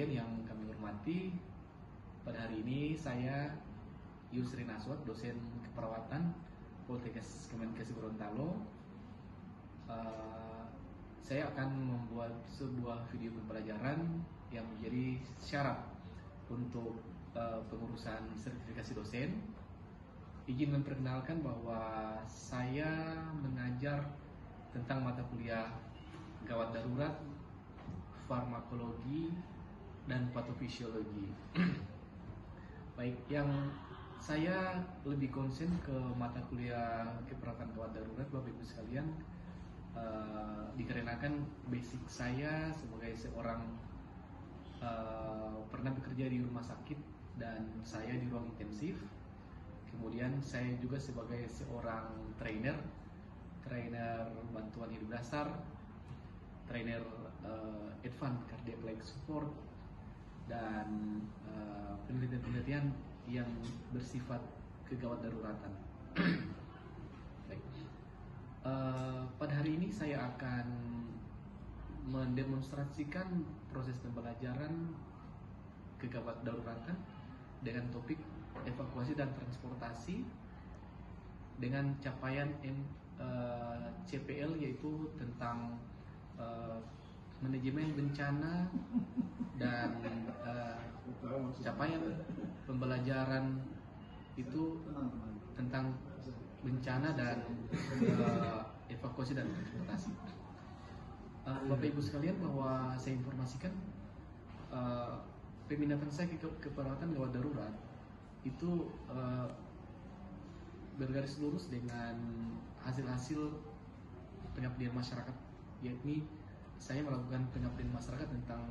sekalian yang kami hormati, pada hari ini saya Yusri Naswat, dosen keperawatan Poltekkes Kemenkes Gorontalo. Saya akan membuat sebuah video pembelajaran yang menjadi syarat untuk pengurusan sertifikasi dosen. Izin memperkenalkan bahwa saya mengajar tentang mata kuliah gawat darurat, farmakologi, dan patofisiologi. Baik, yang saya lebih konsen ke mata kuliah keperawatan gawat darurat, Bapak Ibu sekalian, dikarenakan basic saya sebagai seorang pernah bekerja di rumah sakit dan saya di ruang intensif. Kemudian saya juga sebagai seorang trainer bantuan hidup dasar, trainer advanced cardiac life support, dan penelitian-penelitian yang bersifat kegawat daruratan. Baik. Pada hari ini saya akan mendemonstrasikan proses pembelajaran kegawat daruratan dengan topik evakuasi dan transportasi dengan capaian CPL, yaitu tentang manajemen bencana, dan capaian pembelajaran itu tentang bencana dan evakuasi dan transportasi. Bapak Ibu sekalian, bahwa saya informasikan peminatan saya ke perawatan gawat darurat itu bergaris lurus dengan hasil-hasil pengabdian masyarakat, yakni saya melakukan pengabdian masyarakat tentang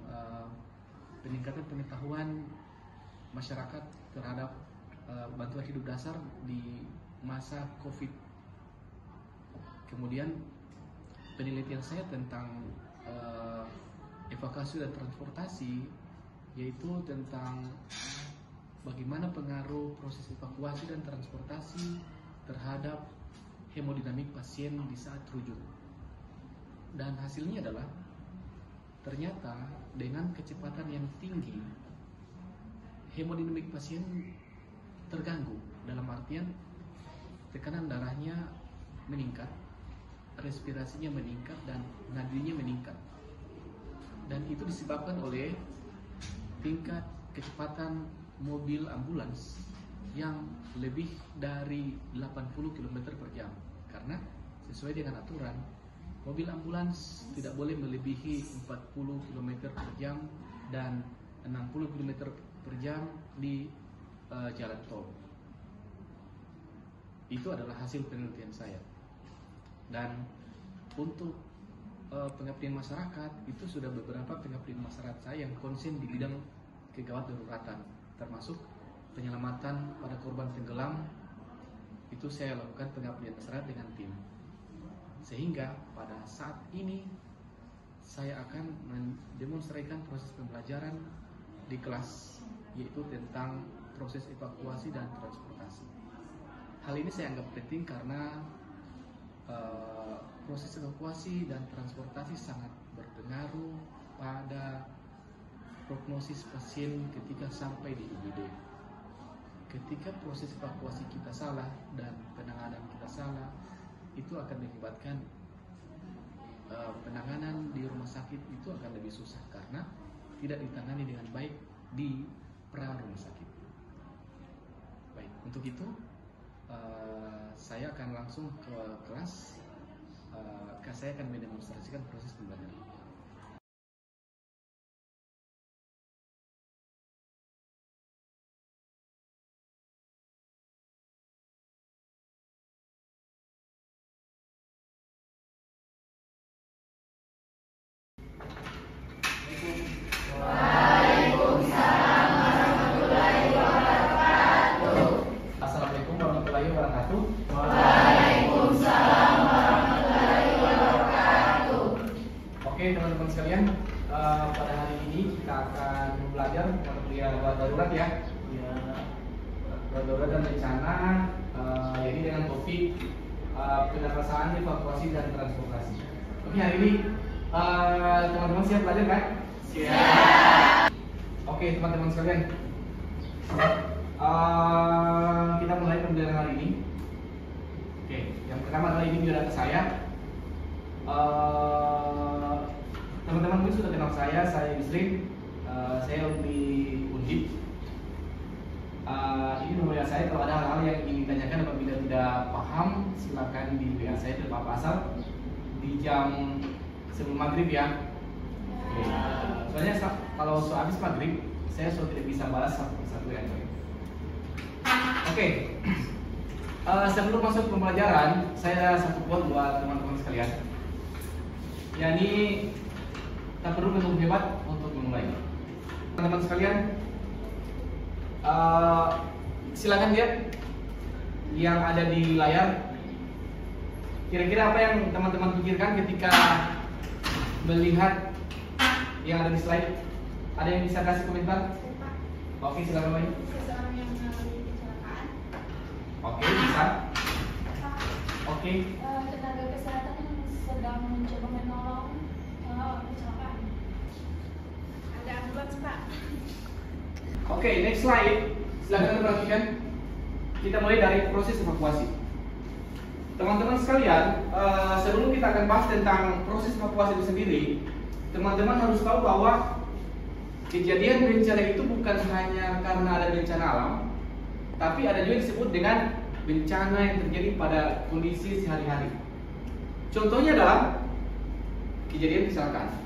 peningkatan pengetahuan masyarakat terhadap bantuan hidup dasar di masa COVID. Kemudian penelitian saya tentang evakuasi dan transportasi, yaitu tentang bagaimana pengaruh proses evakuasi dan transportasi terhadap hemodinamik pasien di saat rujuk. Dan hasilnya adalah ternyata dengan kecepatan yang tinggi hemodinamik pasien terganggu, dalam artian tekanan darahnya meningkat, respirasinya meningkat, dan nadinya meningkat. Dan itu disebabkan oleh tingkat kecepatan mobil ambulans yang lebih dari 80 km per jam. Karena sesuai dengan aturan, mobil ambulans tidak boleh melebihi 40 km per jam dan 60 km per jam di jalan tol. Itu adalah hasil penelitian saya. Dan untuk pengabdian masyarakat, itu sudah beberapa pengabdian masyarakat saya yang konsen di bidang kegawat daruratan, termasuk penyelamatan pada korban tenggelam. Itu saya lakukan pengabdian masyarakat dengan tim. Sehingga pada saat ini saya akan mendemonstrasikan proses pembelajaran di kelas, yaitu tentang proses evakuasi dan transportasi. Hal ini saya anggap penting karena proses evakuasi dan transportasi sangat berpengaruh pada prognosis pasien ketika sampai di IGD. Ketika proses evakuasi kita salah dan penanganan kita salah, itu akan mengakibatkan penanganan di rumah sakit itu akan lebih susah karena tidak ditangani dengan baik di pra rumah sakit. Baik, untuk itu saya akan langsung ke kelas. Saya akan mendemonstrasikan proses pembelajaran. Waalaikumsalam warahmatullahi wabarakatuh. Assalamualaikum warahmatullahi wabarakatuh. Waalaikumsalam warahmatullahi wabarakatuh. Oke teman-teman sekalian, pada hari ini kita akan belajar mata kuliah gawat darurat ya. Gawat darurat dan bencana, jadi dengan topik penerapan evakuasi dan transportasi. Oke, hari ini teman-teman siap belajar kan? Siap. Oke, teman-teman sekalian, kita mulai pembelajaran hari ini. Oke, yang pertama adalah ini biodata saya. Teman-teman mungkin sudah kenal saya Yusrin. Saya di Undip. Ini nomor WA saya. Kalau ada hal-hal yang ingin ditanyakan apabila tidak paham, silakan di WA saya di Pak Pasar di jam sebelum maghrib ya. Oke. Soalnya kalau habis maghrib saya tidak bisa balas satu ya. Oke. Sebelum masuk pembelajaran, saya ada satu quote buat teman-teman sekalian. Yani tak perlu menunggu hebat untuk memulai. Teman-teman sekalian, silakan lihat yang ada di layar. Kira-kira apa yang teman-teman pikirkan ketika melihat yang ada di slide? Ada yang bisa kasih komentar? Oke, silakan Mbak. Seseorang yang mengalami kecelakaan. Oke, bisa. Oke. Tenaga kesehatan yang sedang mencoba menolong kecelakaan. Ada ambulans, Pak. Oke, next slide. Silakan perhatikan. Kita mulai dari proses evakuasi. Teman-teman sekalian, sebelum kita akan bahas tentang proses evakuasi itu sendiri, teman-teman harus tahu bahwa kejadian bencana itu bukan hanya karena ada bencana alam, tapi ada juga disebut dengan bencana yang terjadi pada kondisi sehari-hari. Contohnya adalah kejadian kecelakaan.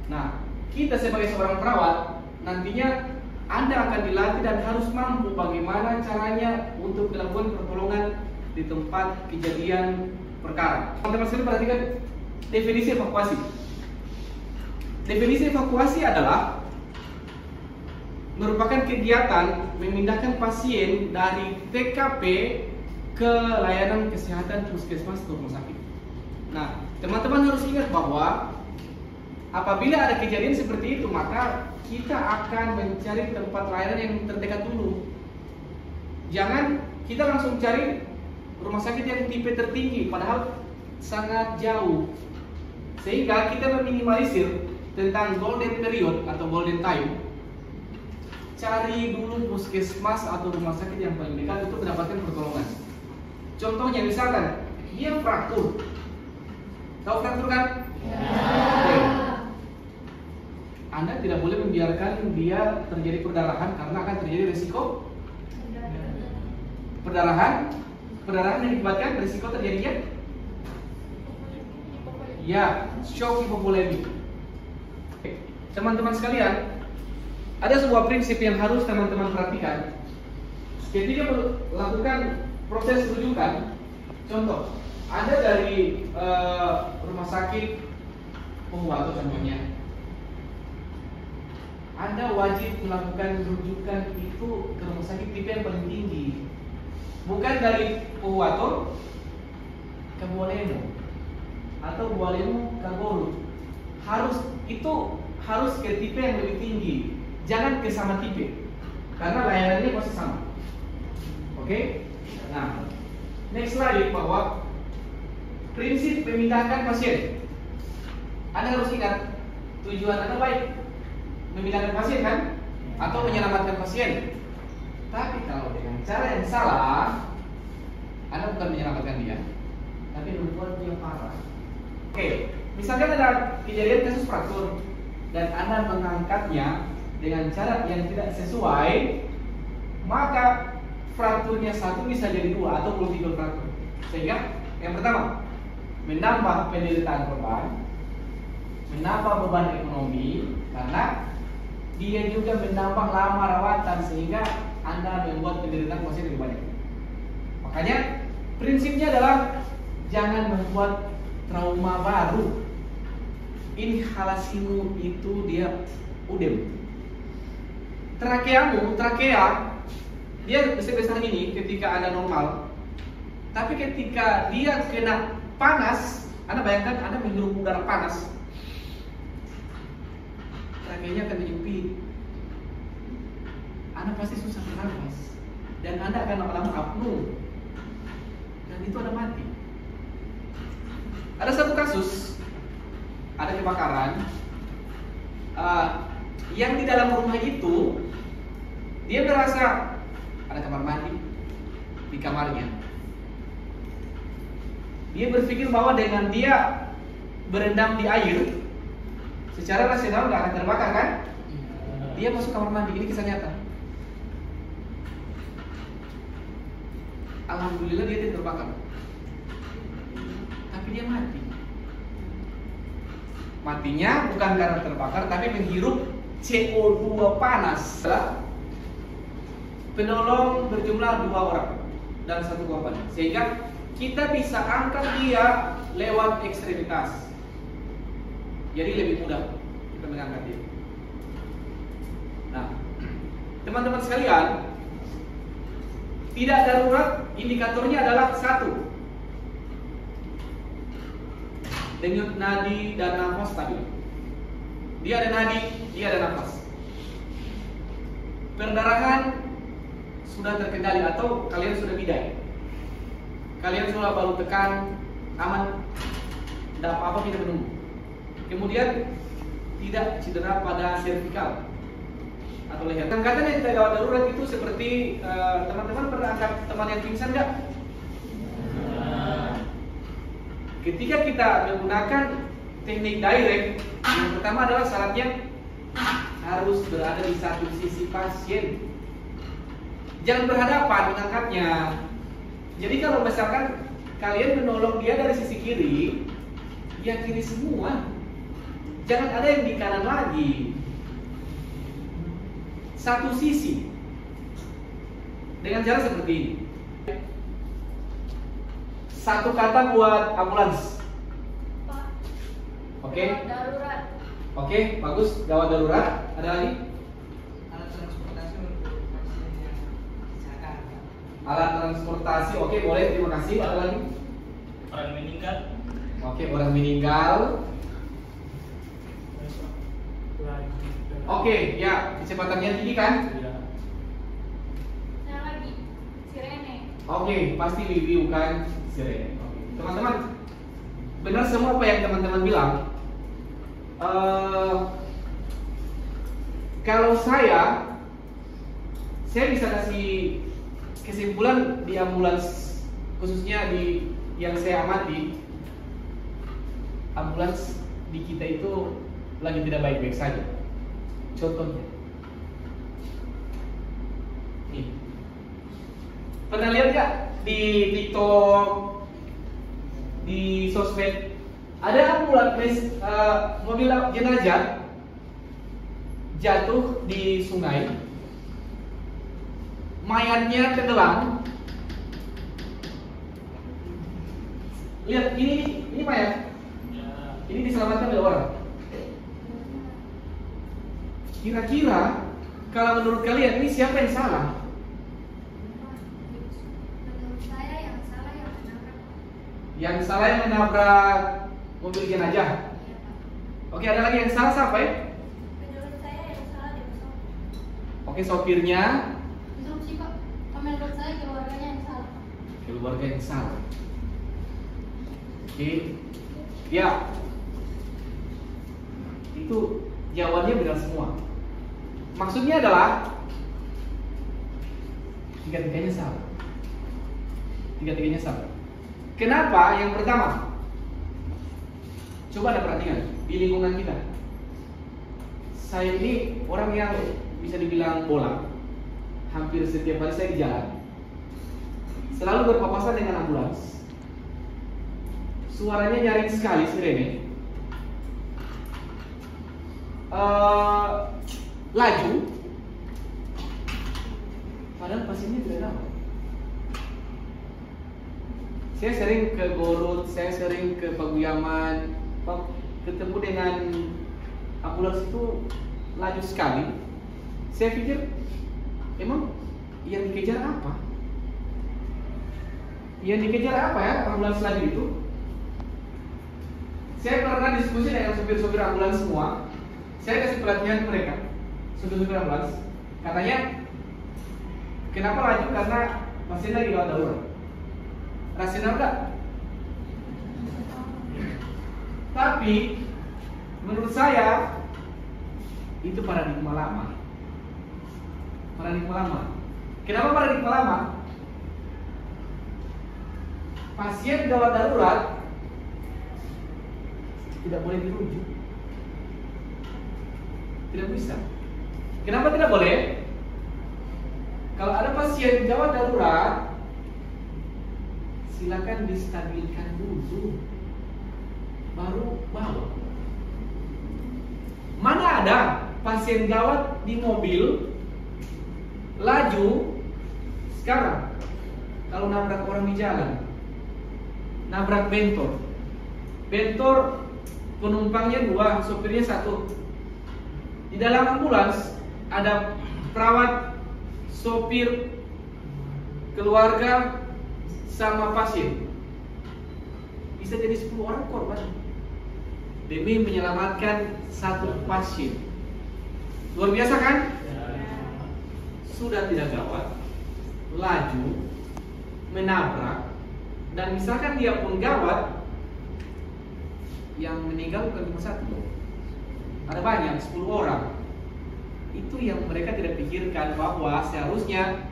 Nah, kita sebagai seorang perawat nantinya Anda akan dilatih dan harus mampu bagaimana caranya untuk melakukan pertolongan di tempat kejadian perkara. Teman-teman sekalian perhatikan definisi evakuasi. Definisi evakuasi adalah merupakan kegiatan memindahkan pasien dari TKP ke layanan kesehatan puskesmas atau rumah sakit. Nah, teman-teman harus ingat bahwa apabila ada kejadian seperti itu, maka kita akan mencari tempat layanan yang terdekat dulu. Jangan kita langsung cari rumah sakit yang tipe tertinggi, padahal sangat jauh. Sehingga kita meminimalisir tentang golden period atau golden time. Cari dulu puskesmas atau rumah sakit yang paling dekat untuk mendapatkan pertolongan. Contohnya misalkan dia fraktur. Tahu fraktur kan? Oke. Anda tidak boleh membiarkan dia terjadi perdarahan karena akan terjadi risiko perdarahan yang diakibatkan risiko terjadinya ya shock hipovolemik. Teman-teman sekalian, ada sebuah prinsip yang harus teman-teman perhatikan ketika melakukan proses rujukan. Contoh, Anda dari rumah sakit Pohuwato contohnya, Anda wajib melakukan rujukan itu ke rumah sakit tipe yang paling tinggi. Bukan dari Pohuwato ke Bualemo atau Bualemo ke Golu. Harus ke tipe yang lebih tinggi. Jangan ke sama tipe, karena layanannya pasti sama. Oke? Nah, next slide bahwa prinsip memindahkan pasien. Anda harus ingat tujuan Anda baik, memindahkan pasien kan? Atau menyelamatkan pasien. Tapi kalau dengan cara yang salah, Anda bukan menyelamatkan dia, tapi membuat dia parah. Oke, misalkan ada kejadian kasus fraktur dan Anda mengangkatnya dengan cara yang tidak sesuai, maka frakturnya satu bisa jadi dua atau multiple fraktur. Sehingga yang pertama, menambah penderitaan korban, menambah beban ekonomi, karena dia juga menambah lama rawatan sehingga Anda membuat penderitaan pasien lebih banyak. Makanya prinsipnya adalah jangan membuat trauma baru. Inhalasimu itu dia udem. Trakea dia besar ini ketika Anda normal. Tapi ketika dia kena panas, Anda bayangkan Anda menghirup udara panas, trakeanya akan menyempit. Anda pasti susah bernafas dan Anda akan lama-lama apnu, dan itu Anda mati. Ada satu kasus, ada kebakaran, yang di dalam rumah itu dia merasa ada kamar mandi di kamarnya. Dia berpikir bahwa dengan dia berendam di air, secara rasional nggak akan terbakar kan? Dia masuk kamar mandi, ini kisah nyata. Alhamdulillah dia tidak terbakar, tapi dia mati. Matinya bukan karena terbakar, tapi menghirup CO2 panas. Penolong berjumlah 2 orang dan 1 korban, sehingga kita bisa angkat dia lewat ekstremitas. Jadi lebih mudah kita mengangkat dia. Nah, teman-teman sekalian, tidak darurat indikatornya adalah 1, denyut nadi dan nafas stabil. Dia ada nadi, dia ada nafas. Perdarahan sudah terkendali atau kalian sudah bidai. Kalian sudah baru tekan, aman, tidak apa-apa, kita menunggu. Kemudian tidak cedera pada servikal atau leher. Angkatan yang tidak gawat darurat itu seperti teman-teman pernah angkat teman yang pingsan nggak? Ketika kita menggunakan teknik direct, yang pertama adalah syaratnya harus berada di satu sisi pasien. Jangan berhadapan mengangkatnya. Jadi kalau misalkan kalian menolong dia dari sisi kiri, ya kiri semua. Jangan ada yang di kanan lagi. Satu sisi. Dengan cara seperti ini. Satu kata buat ambulans. Pak. Oke. Gawat darurat. Oke, bagus. Gawat darurat. Ada lagi? Alat transportasi untuk pasien yang kecelakaan. Alat transportasi. Oke, boleh. Terima kasih. Ada lagi? Orang meninggal. Oke, orang meninggal. Oke, ya, kecepatannya tinggi kan? Ya. Yang lagi sirene. Oke, pasti review kan sirene. Oke. Teman-teman, benar semua apa yang teman-teman bilang. Kalau saya bisa kasih kesimpulan di ambulans, khususnya di yang saya amati, ambulans di kita itu lagi tidak baik-baik saja. Contohnya, nih, pernah lihat nggak di TikTok, di sosmed, ada ambulans mobil jenazah jatuh di sungai, mayatnya tenggelam. Lihat ini mayat, ini diselamatkan oleh orang. Kira-kira kalau menurut kalian ini siapa yang salah? Menurut saya yang salah yang menabrak. Yang salah yang menabrak mobil jenazah. Iya, Pak. Oke, ada lagi yang salah siapa ya? Menurut saya yang salah di pesawat. Oke, sopirnya. Interupsi, Pak. Menurut saya keluarganya yang salah. Keluarga yang salah. Oke, ya, itu jawabannya benar semua. Maksudnya adalah tiga-tiganya salah. Tiga-tiganya salah. Kenapa? Yang pertama, coba Anda perhatikan di lingkungan kita. Saya ini orang yang bisa dibilang bolang. Hampir setiap hari saya di jalan, selalu berpapasan dengan ambulans. Suaranya nyaring sekali sirene. Laju, padahal pasiennya tidak tahu. Saya sering ke Gorut, saya sering ke Paguyaman, ketemu dengan ambulans itu laju sekali. Saya pikir, emang yang dikejar apa? Yang dikejar apa ya ambulans laju itu? Saya pernah diskusi dengan supir-supir ambulans semua. Saya kasih pelatihan mereka, supir-supir ambulans. Katanya, kenapa laju? Karena pasien lagi gawat darurat. Rasional nggak? Tapi menurut saya Itu paradigma lama. Paradigma lama. Kenapa paradigma lama? Pasien gawat darurat tidak boleh dirujuk. Tidak bisa. Kenapa tidak boleh? Kalau ada pasien gawat darurat, silakan distabilkan dulu, baru bawa. Mana ada pasien gawat di mobil, laju, sekarang kalau nabrak orang di jalan, nabrak bentor penumpangnya 2, sopirnya 1. Di dalam ambulans ada perawat, sopir, keluarga, sama pasien. Bisa jadi 10 orang korban demi menyelamatkan 1 pasien. Luar biasa kan? Sudah tidak gawat, laju, menabrak, dan misalkan dia pun gawat, yang meninggal bukan cuma 1 loh. Ada banyak, 10 orang. Itu yang mereka tidak pikirkan, bahwa seharusnya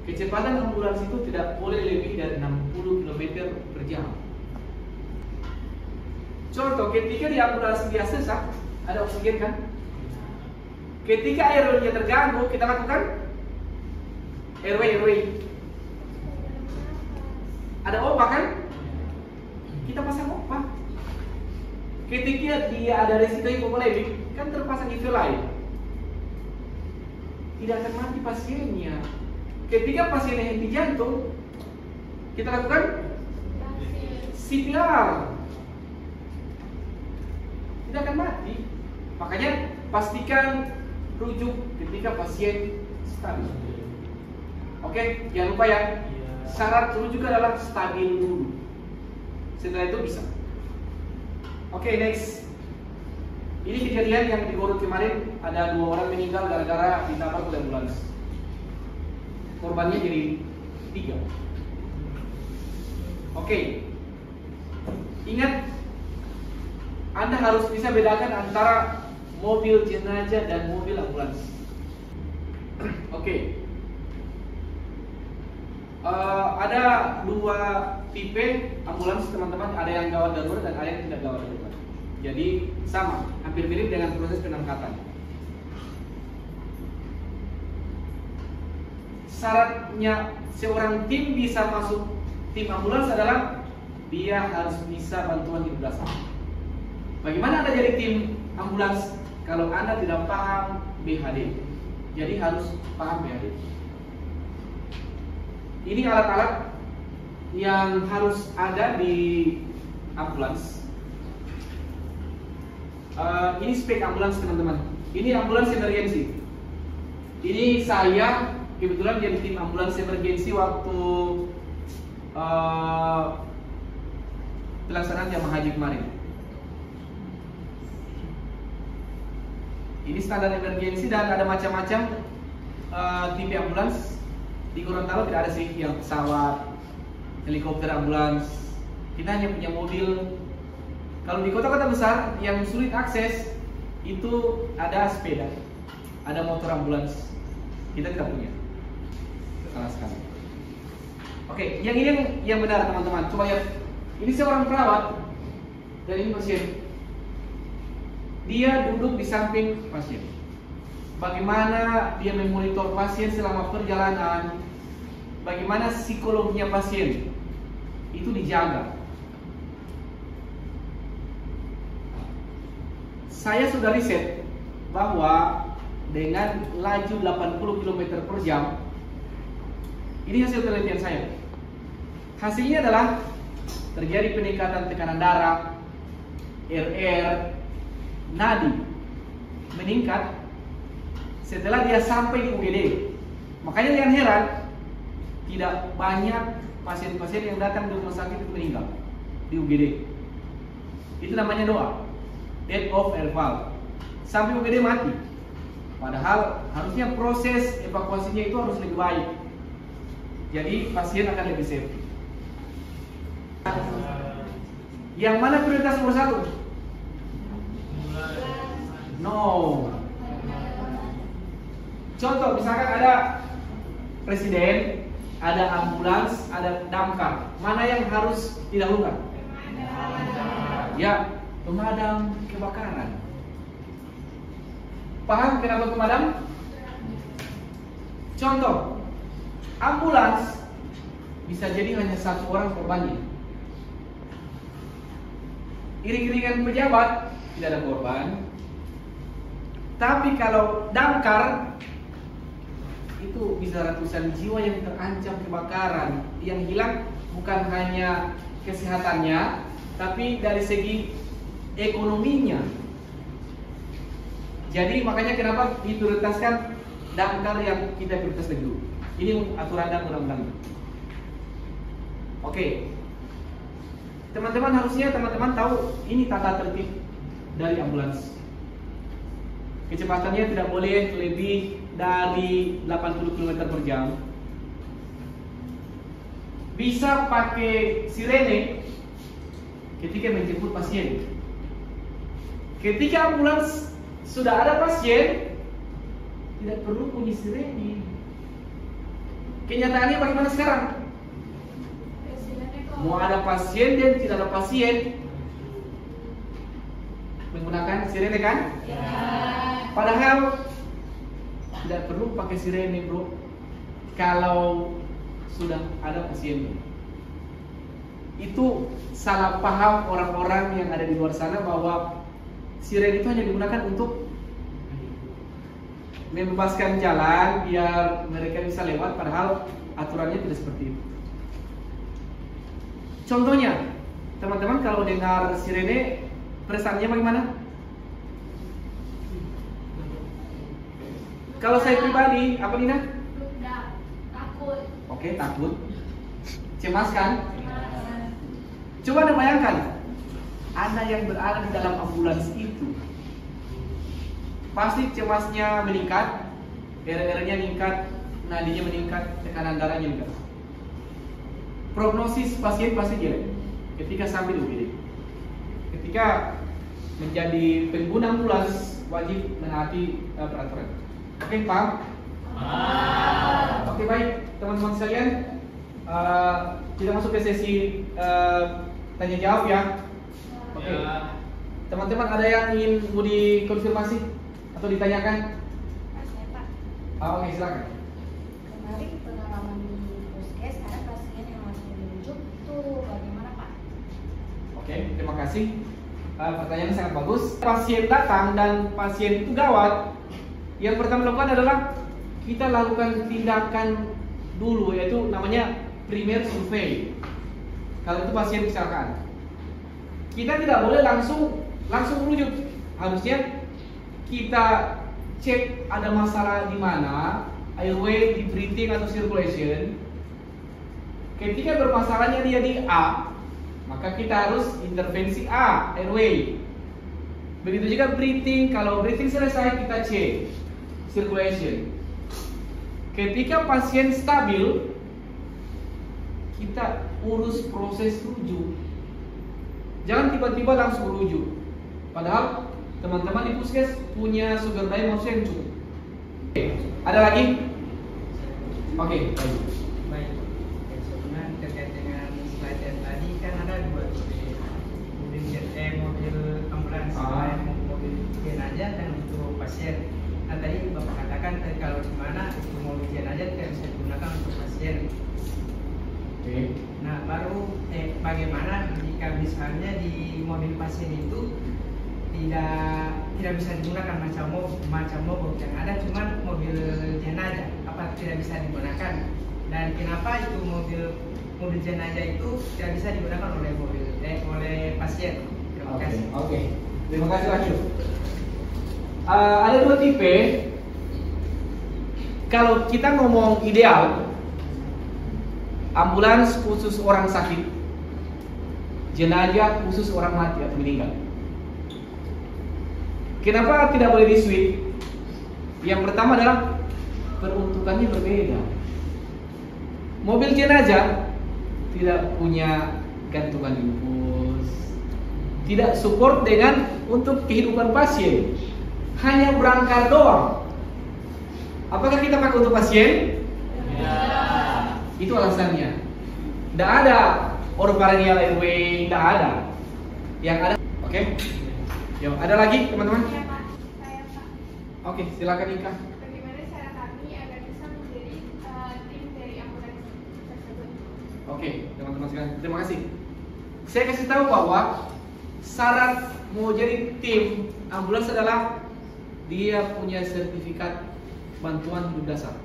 kecepatan ambulans itu tidak boleh lebih dari 60 km per jam. Contoh, ketika di ambulans dia sesak, ada oksigen kan? Ketika airway-nya terganggu, kita lakukan airway. Ada obat kan? Kita pasang obat. Ketika dia ada resiko hipovolemik, kan terpasang IV lain. Tidak akan mati pasiennya. Ketika pasiennya henti jantung, kita lakukan CPR. Tidak akan mati. Makanya pastikan rujuk ketika pasien stabil. Oke, jangan lupa ya. Syarat rujuk adalah stabil dulu. Setelah itu bisa. Oke, next. Ini kejadian yang di Garut kemarin, ada 2 orang meninggal gara-gara ditabrak oleh ambulans. Korbannya jadi 3. Oke. Ingat, Anda harus bisa bedakan antara mobil jenazah dan mobil ambulans. Oke. Ada 2 tipe ambulans teman-teman, ada yang gawat darurat dan ada yang tidak gawat darurat. Jadi sama, hampir mirip dengan proses pengangkatan. Syaratnya seorang tim bisa masuk tim ambulans adalah dia harus bisa bantuan di belakang. Bagaimana Anda jadi tim ambulans kalau Anda tidak paham BHD? Jadi harus paham BHD. Ini alat-alat yang harus ada di ambulans. Ini spek ambulans teman-teman. Ini ambulans emergency. Ini saya kebetulan jadi tim ambulans emergency waktu pelaksanaan jamaah haji kemarin. Ini standar emergency dan ada macam-macam tipe ambulans. Di Gorontalo tidak ada sih yang pesawat, helikopter ambulans. Kita hanya punya mobil. Kalau di kota-kota besar yang sulit akses itu ada sepeda, ada motor ambulans. Kita tidak punya. Salah sekali. Oke, yang ini yang benar teman-teman. Coba lihat. Ini seorang perawat dan ini pasien. Dia duduk di samping pasien. Bagaimana dia memonitor pasien selama perjalanan, bagaimana psikologinya pasien, itu dijaga. Saya sudah riset bahwa dengan laju 80 km per jam, ini hasil penelitian saya. Hasilnya adalah terjadi peningkatan tekanan darah, RR, nadi meningkat setelah dia sampai di UGD. Makanya jangan heran, tidak banyak pasien-pasien yang datang di rumah sakit itu meninggal di UGD. Itu namanya doa, death of air valve. Sampai UGD mati. Padahal harusnya proses evakuasinya itu harus lebih baik. Jadi pasien akan lebih safe. Yang mana prioritas nomor 1? No. Contoh, misalkan ada presiden, ada ambulans, ada damkar. Mana yang harus didahulukan? Ya, pemadam kebakaran. Paham kenapa pemadam? Contoh, ambulans bisa jadi hanya satu orang korbannya. Iring-iringan pejabat tidak ada korban. Tapi kalau damkar itu bisa ratusan jiwa yang terancam kebakaran. Yang hilang bukan hanya kesehatannya, tapi dari segi ekonominya. Jadi makanya kenapa diprioritaskan damkar yang kita prioritaskan dulu. Ini aturan dan undang-undang. Oke. Teman-teman harusnya teman-teman tahu ini tata tertib dari ambulans. Kecepatannya tidak boleh lebih dari 80 km per jam. Bisa pakai sirene ketika menjemput pasien. Ketika ambulans sudah ada pasien, tidak perlu bunyi sirene. Kenyataannya bagaimana sekarang? Mau ada pasien dan tidak ada pasien, menggunakan sirene kan? Ya. Padahal tidak perlu pakai sirene, bro. Kalau sudah ada pasien. Itu salah paham orang-orang yang ada di luar sana bahwa sirene itu hanya digunakan untuk membebaskan jalan biar mereka bisa lewat, padahal aturannya tidak seperti itu. Contohnya, teman-teman kalau dengar sirene, perasaannya bagaimana? Kalau saya pribadi, apa Nina? Takut. Oke, takut. Cemas kan? Coba Anda bayangkan, Anda yang berada di dalam ambulans itu, pasti cemasnya meningkat, RR-nya meningkat, nadinya meningkat, tekanan darahnya meningkat. Prognosis pasien pasti jelek ketika sampai di UGD. Ketika menjadi pengguna ambulans wajib menaati peraturan. Oke, paham? Oke, baik teman-teman sekalian, kita masuk ke sesi tanya jawab ya. Oke, teman-teman ada yang ingin mau dikonfirmasi atau ditanyakan? Oke, silakan. Kemarin pengalaman di puskes ada pasien yang langsung dirujuk, itu bagaimana Pak? Oke, terima kasih. Pertanyaan sangat bagus. Pasien datang dan pasien itu gawat. Yang pertama dilakukan adalah kita lakukan tindakan dulu, yaitu namanya primer survei. Kalau itu pasien kecelakaan, kita tidak boleh langsung merujuk. Harusnya kita cek ada masalah di mana, airway, di breathing atau circulation. Ketika bermasalahnya dia di A, maka kita harus intervensi A, airway. Begitu juga breathing. Kalau breathing selesai, kita cek circulation. Ketika pasien stabil, kita urus proses rujuk. Jangan tiba-tiba langsung rujuk. Padahal teman-teman di puskes punya sumber daya manusia yang cukup. Oke, ada lagi? Oke, baik. Baik. Sebenarnya terkait dengan slide yang tadi kan ada dua mobil ambulans, mobil jenazah dan untuk pasien. Nah tadi Bapak katakan kalau di mana itu mobil jenazah tidak bisa digunakan untuk pasien. Oke. Nah baru bagaimana jika misalnya di mobil pasien itu tidak bisa digunakan macam mobil yang ada cuma mobil jenazah, apa tidak bisa digunakan, dan kenapa itu mobil jenazah itu tidak bisa digunakan oleh pasien? Terima kasih. Oke. Terima kasih Rachel. Ada dua tipe. Kalau kita ngomong ideal, ambulans khusus orang sakit, jenazah khusus orang mati atau meninggal. Kenapa tidak boleh di-switch? Yang pertama adalah peruntukannya berbeda. Mobil jenazah tidak punya gantungan infus, tidak support dengan untuk kehidupan pasien, hanya berangkar doang. Apakah kita pakai untuk pasien? Ya. Itu alasannya. Tidak ada orofaringeal airway, tidak ada. Yang ada, oke? Yuk, ada lagi teman-teman? Ya Pak, saya Pak. Oke, silakan Ika. Bagaimana cara kami agar bisa menjadi tim dari ambulans tersebut? Oke, teman-teman sekalian, terima kasih. Saya kasih tahu bahwa syarat mau jadi tim ambulans adalah dia punya sertifikat bantuan hidup dasar,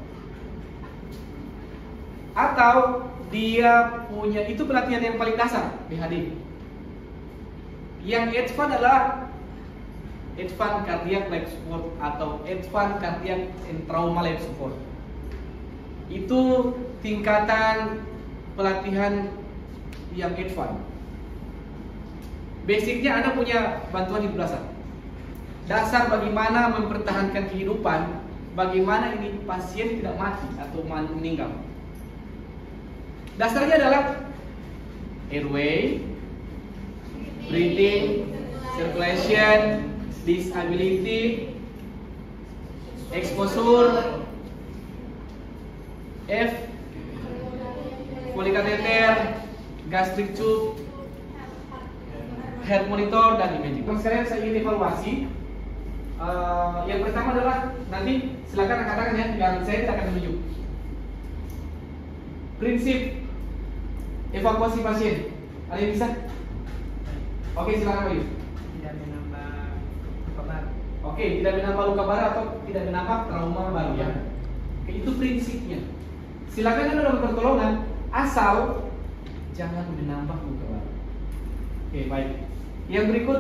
atau dia punya, itu pelatihan yang paling dasar, BHD. Yang advance adalah Advanced Cardiac Life Support atau Advanced Cardiac and Trauma Life Support. Itu tingkatan pelatihan yang advance. Basicnya Anda punya bantuan hidup dasar. Dasar bagaimana mempertahankan kehidupan, bagaimana ini pasien tidak mati atau meninggal. Dasarnya adalah airway, breathing, circulation, disability, exposure, F, polycatheter, gastric tube, heart monitor, dan imaging. Sekarang saya ingin evaluasi. Yang pertama adalah nanti silakan katakan ya, yang saya tidak akan menunjuk. Prinsip evakuasi pasien. Ada yang bisa? Oke, silakan Bayu. Tidak menambah luka baru. Oke, tidak menambah luka baru atau tidak menambah trauma baru ya. Oke, itu prinsipnya. Silakan Anda dalam pertolongan asal jangan menambah luka baru. Oke, baik. Yang berikut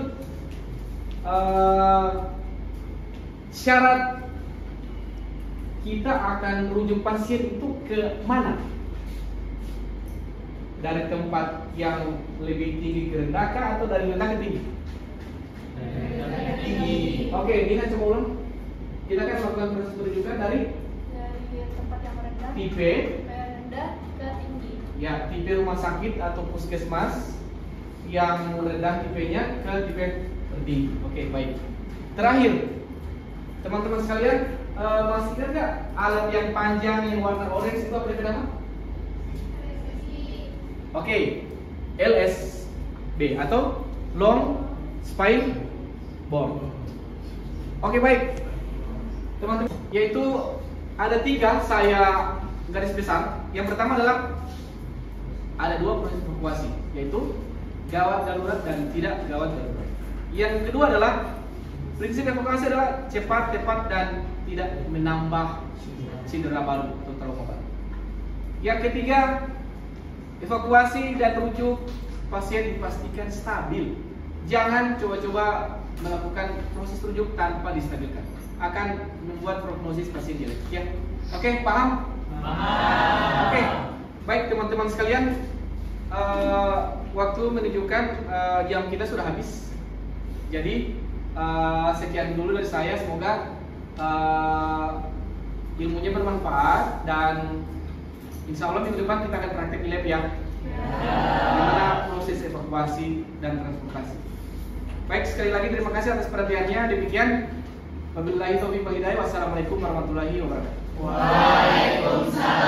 syarat kita akan rujuk pasien itu ke mana? Dari tempat yang lebih tinggi ke rendah kah atau dari rendah ke tinggi? Tinggi. Oke, Dina coba ulang. Kita akan melakukan proses rujukan dari tempat yang rendah, tipe rendah ke tinggi. ya, tipe rumah sakit atau puskesmas yang rendah tipenya ke tipe tertinggi. Oke, baik. Terakhir, teman-teman sekalian, masih ingat nggak alat yang panjang yang warna orange itu apa nama? Oke, LSB atau long spine bone. Oke, baik, teman-teman. Yaitu ada 3 saya garis besar. Yang pertama adalah ada 2 proses evakuasi, yaitu gawat darurat dan tidak gawat darurat. Yang kedua adalah prinsip evakuasi adalah cepat, tepat, dan tidak menambah cedera baru atau trauma baru. Yang ketiga, evakuasi dan rujuk pasien dipastikan stabil. Jangan coba-coba melakukan proses rujuk tanpa distabilkan, akan membuat prognosis pasien jelek. Ya, oke, paham? Paham. Oke, baik teman-teman sekalian. Waktu menunjukkan jam kita sudah habis. Jadi sekian dulu dari saya. Semoga ilmunya bermanfaat dan insya Allah minggu depan kita akan praktek di lab ya. Gimana proses evakuasi dan transportasi. Baik, sekali lagi terima kasih atas perhatiannya. Demikian, wabillahi taufiq wal hidayah. Wassalamualaikum warahmatullahi wabarakatuh. Waalaikumsalam.